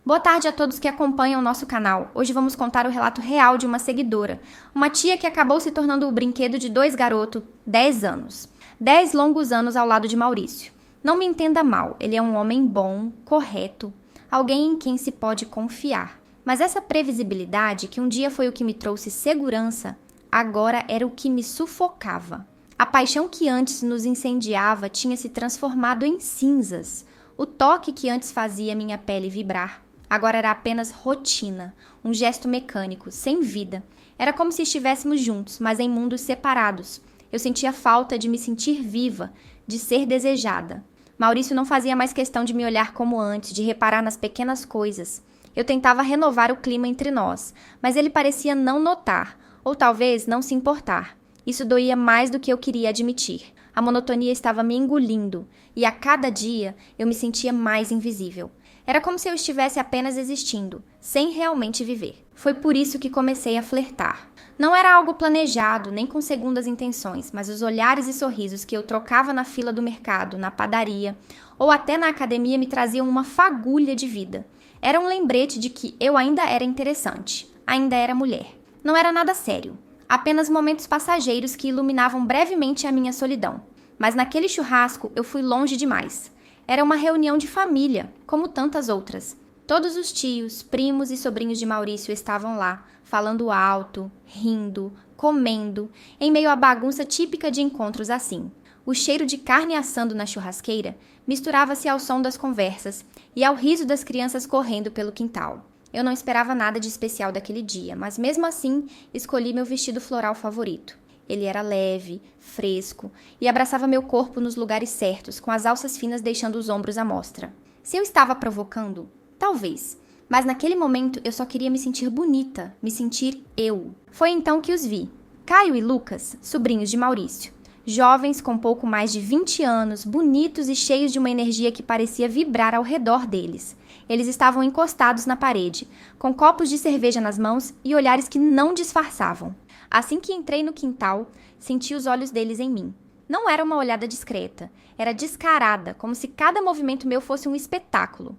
Boa tarde a todos que acompanham o nosso canal. Hoje vamos contar o relato real de uma seguidora, uma tia que acabou se tornando o brinquedo de 2 garotos, 10 anos. 10 longos anos ao lado de Maurício. Não me entenda mal, ele é um homem bom, correto, alguém em quem se pode confiar. Mas essa previsibilidade, que um dia foi o que me trouxe segurança, agora era o que me sufocava. A paixão que antes nos incendiava tinha se transformado em cinzas. O toque que antes fazia minha pele vibrar, agora era apenas rotina, um gesto mecânico, sem vida. Era como se estivéssemos juntos, mas em mundos separados. Eu sentia falta de me sentir viva, de ser desejada. Maurício não fazia mais questão de me olhar como antes, de reparar nas pequenas coisas. Eu tentava renovar o clima entre nós, mas ele parecia não notar, ou talvez não se importar. Isso doía mais do que eu queria admitir. A monotonia estava me engolindo, e a cada dia eu me sentia mais invisível. Era como se eu estivesse apenas existindo, sem realmente viver. Foi por isso que comecei a flertar. Não era algo planejado, nem com segundas intenções, mas os olhares e sorrisos que eu trocava na fila do mercado, na padaria, ou até na academia me traziam uma fagulha de vida. Era um lembrete de que eu ainda era interessante, ainda era mulher. Não era nada sério, apenas momentos passageiros que iluminavam brevemente a minha solidão. Mas naquele churrasco eu fui longe demais. Era uma reunião de família, como tantas outras. Todos os tios, primos e sobrinhos de Maurício estavam lá, falando alto, rindo, comendo, em meio à bagunça típica de encontros assim. O cheiro de carne assando na churrasqueira misturava-se ao som das conversas e ao riso das crianças correndo pelo quintal. Eu não esperava nada de especial daquele dia, mas mesmo assim escolhi meu vestido floral favorito. Ele era leve, fresco e abraçava meu corpo nos lugares certos, com as alças finas deixando os ombros à mostra. Se eu estava provocando? Talvez. Mas naquele momento eu só queria me sentir bonita, me sentir eu. Foi então que os vi. Caio e Lucas, sobrinhos de Maurício. Jovens com pouco mais de 20 anos, bonitos e cheios de uma energia que parecia vibrar ao redor deles. Eles estavam encostados na parede, com copos de cerveja nas mãos e olhares que não disfarçavam. Assim que entrei no quintal, senti os olhos deles em mim. Não era uma olhada discreta, era descarada, como se cada movimento meu fosse um espetáculo.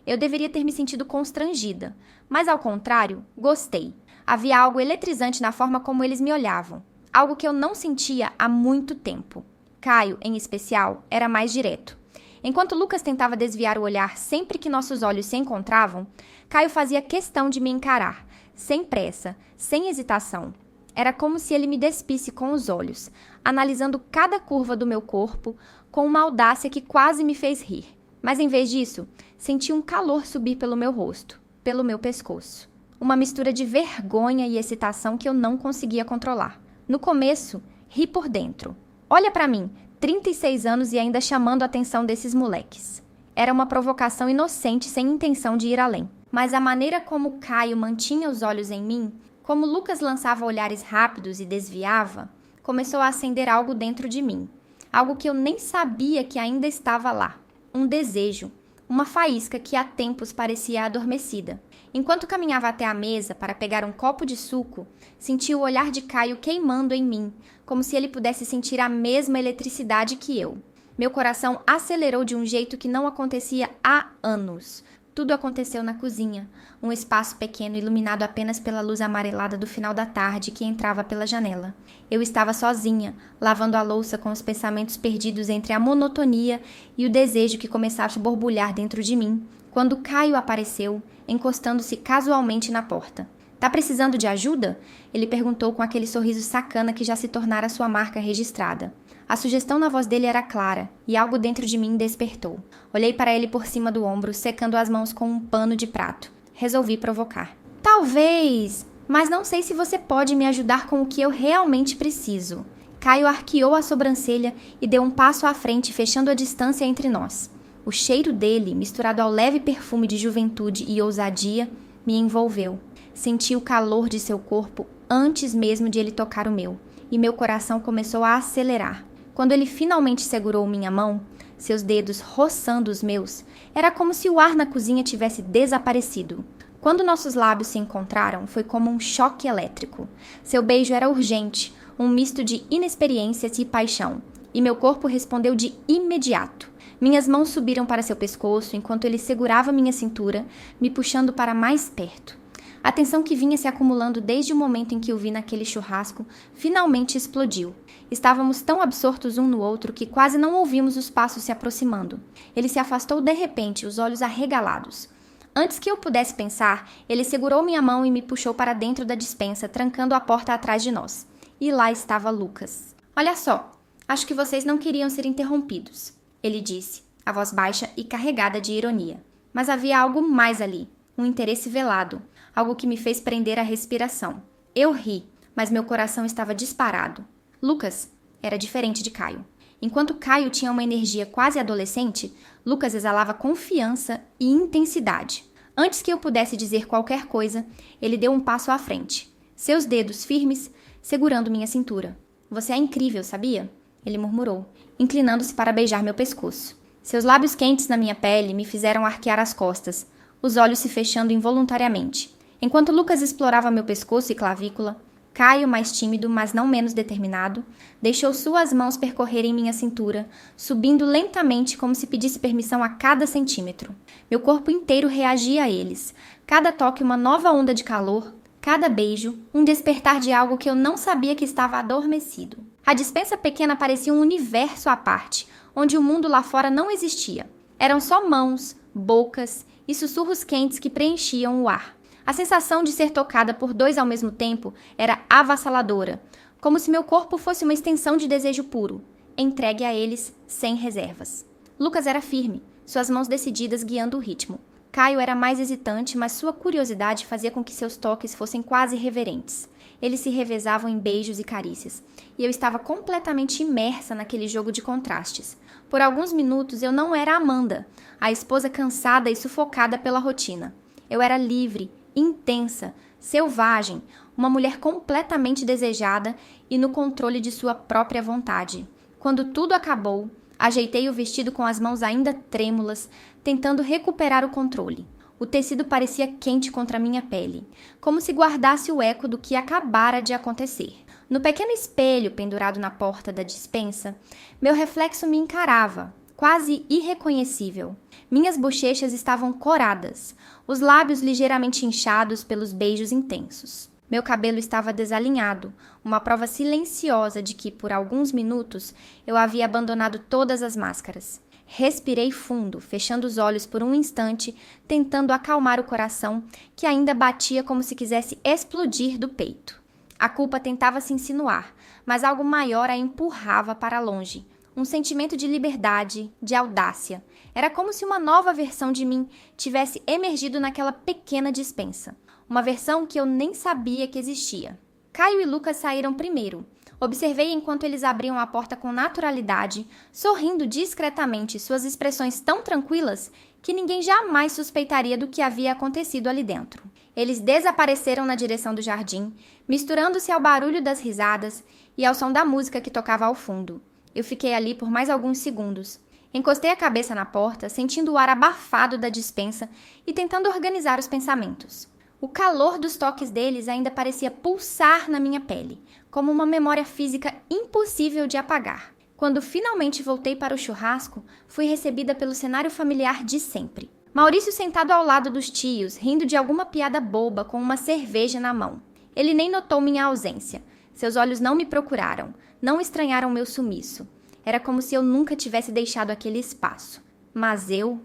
Eu deveria ter me sentido constrangida, mas ao contrário, gostei. Havia algo eletrizante na forma como eles me olhavam, algo que eu não sentia há muito tempo. Caio, em especial, era mais direto. Enquanto Lucas tentava desviar o olhar sempre que nossos olhos se encontravam, Caio fazia questão de me encarar, sem pressa, sem hesitação. Era como se ele me despisse com os olhos, analisando cada curva do meu corpo com uma audácia que quase me fez rir. Mas em vez disso, senti um calor subir pelo meu rosto, pelo meu pescoço. Uma mistura de vergonha e excitação que eu não conseguia controlar. No começo, ri por dentro. Olha pra mim, 36 anos e ainda chamando a atenção desses moleques. Era uma provocação inocente sem intenção de ir além. Mas a maneira como Caio mantinha os olhos em mim, como Lucas lançava olhares rápidos e desviava, começou a acender algo dentro de mim. Algo que eu nem sabia que ainda estava lá. Um desejo, uma faísca que há tempos parecia adormecida. Enquanto caminhava até a mesa para pegar um copo de suco, senti o olhar de Caio queimando em mim, como se ele pudesse sentir a mesma eletricidade que eu. Meu coração acelerou de um jeito que não acontecia há anos. Tudo aconteceu na cozinha, um espaço pequeno iluminado apenas pela luz amarelada do final da tarde que entrava pela janela. Eu estava sozinha, lavando a louça com os pensamentos perdidos entre a monotonia e o desejo que começava a borbulhar dentro de mim, quando Caio apareceu, encostando-se casualmente na porta. Tá precisando de ajuda? Ele perguntou com aquele sorriso sacana que já se tornara sua marca registrada. A sugestão na voz dele era clara, e algo dentro de mim despertou. Olhei para ele por cima do ombro, secando as mãos com um pano de prato. Resolvi provocar. Talvez, mas não sei se você pode me ajudar com o que eu realmente preciso. Caio arqueou a sobrancelha e deu um passo à frente, fechando a distância entre nós. O cheiro dele, misturado ao leve perfume de juventude e ousadia, me envolveu. Senti o calor de seu corpo antes mesmo de ele tocar o meu, e meu coração começou a acelerar. Quando ele finalmente segurou minha mão, seus dedos roçando os meus, era como se o ar na cozinha tivesse desaparecido. Quando nossos lábios se encontraram, foi como um choque elétrico. Seu beijo era urgente, um misto de inexperiência e paixão, e meu corpo respondeu de imediato. Minhas mãos subiram para seu pescoço enquanto ele segurava minha cintura, me puxando para mais perto. A tensão que vinha se acumulando desde o momento em que o vi naquele churrasco finalmente explodiu. Estávamos tão absortos um no outro que quase não ouvimos os passos se aproximando. Ele se afastou de repente, os olhos arregalados. Antes que eu pudesse pensar, ele segurou minha mão e me puxou para dentro da despensa, trancando a porta atrás de nós. E lá estava Lucas. Olha só, acho que vocês não queriam ser interrompidos, ele disse, a voz baixa e carregada de ironia. Mas havia algo mais ali, um interesse velado, algo que me fez prender a respiração. Eu ri, mas meu coração estava disparado. Lucas era diferente de Caio. Enquanto Caio tinha uma energia quase adolescente, Lucas exalava confiança e intensidade. Antes que eu pudesse dizer qualquer coisa, ele deu um passo à frente, seus dedos firmes segurando minha cintura. Você é incrível, sabia? Ele murmurou, inclinando-se para beijar meu pescoço. Seus lábios quentes na minha pele me fizeram arquear as costas, os olhos se fechando involuntariamente. Enquanto Lucas explorava meu pescoço e clavícula, Caio, mais tímido, mas não menos determinado, deixou suas mãos percorrerem minha cintura, subindo lentamente como se pedisse permissão a cada centímetro. Meu corpo inteiro reagia a eles. Cada toque uma nova onda de calor, cada beijo, um despertar de algo que eu não sabia que estava adormecido. A despensa pequena parecia um universo à parte, onde o mundo lá fora não existia. Eram só mãos, bocas e sussurros quentes que preenchiam o ar. A sensação de ser tocada por dois ao mesmo tempo era avassaladora, como se meu corpo fosse uma extensão de desejo puro, entregue a eles sem reservas. Lucas era firme, suas mãos decididas guiando o ritmo. Caio era mais hesitante, mas sua curiosidade fazia com que seus toques fossem quase reverentes. Eles se revezavam em beijos e carícias, e eu estava completamente imersa naquele jogo de contrastes. Por alguns minutos eu não era Amanda, a esposa cansada e sufocada pela rotina. Eu era livre, intensa, selvagem, uma mulher completamente desejada e no controle de sua própria vontade. Quando tudo acabou, ajeitei o vestido com as mãos ainda trêmulas, tentando recuperar o controle. O tecido parecia quente contra minha pele, como se guardasse o eco do que acabara de acontecer. No pequeno espelho pendurado na porta da despensa, meu reflexo me encarava, quase irreconhecível. Minhas bochechas estavam coradas, os lábios ligeiramente inchados pelos beijos intensos. Meu cabelo estava desalinhado, uma prova silenciosa de que, por alguns minutos, eu havia abandonado todas as máscaras. Respirei fundo, fechando os olhos por um instante, tentando acalmar o coração, que ainda batia como se quisesse explodir do peito. A culpa tentava se insinuar, mas algo maior a empurrava para longe. Um sentimento de liberdade, de audácia. Era como se uma nova versão de mim tivesse emergido naquela pequena despensa. Uma versão que eu nem sabia que existia. Caio e Lucas saíram primeiro. Observei enquanto eles abriam a porta com naturalidade, sorrindo discretamente, suas expressões tão tranquilas que ninguém jamais suspeitaria do que havia acontecido ali dentro. Eles desapareceram na direção do jardim, misturando-se ao barulho das risadas e ao som da música que tocava ao fundo. Eu fiquei ali por mais alguns segundos. Encostei a cabeça na porta, sentindo o ar abafado da despensa e tentando organizar os pensamentos. O calor dos toques deles ainda parecia pulsar na minha pele, como uma memória física impossível de apagar. Quando finalmente voltei para o churrasco, fui recebida pelo cenário familiar de sempre. Maurício sentado ao lado dos tios, rindo de alguma piada boba com uma cerveja na mão. Ele nem notou minha ausência. Seus olhos não me procuraram, não estranharam meu sumiço. Era como se eu nunca tivesse deixado aquele espaço. Mas eu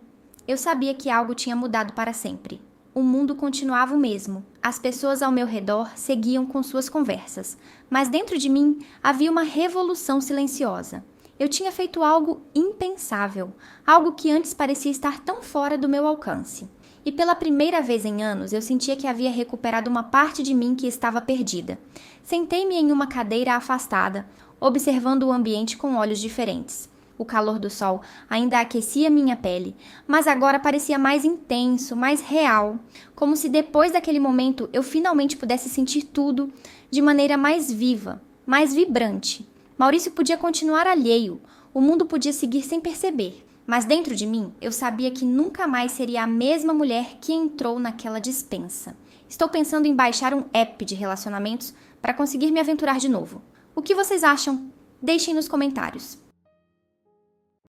sabia que algo tinha mudado para sempre. O mundo continuava o mesmo. As pessoas ao meu redor seguiam com suas conversas. Mas dentro de mim havia uma revolução silenciosa. Eu tinha feito algo impensável, algo que antes parecia estar tão fora do meu alcance. E pela primeira vez em anos, eu sentia que havia recuperado uma parte de mim que estava perdida. Sentei-me em uma cadeira afastada, observando o ambiente com olhos diferentes. O calor do sol ainda aquecia minha pele, mas agora parecia mais intenso, mais real, como se depois daquele momento eu finalmente pudesse sentir tudo de maneira mais viva, mais vibrante. Maurício podia continuar alheio, o mundo podia seguir sem perceber, mas dentro de mim eu sabia que nunca mais seria a mesma mulher que entrou naquela despensa. Estou pensando em baixar um app de relacionamentos para conseguir me aventurar de novo. O que vocês acham? Deixem nos comentários.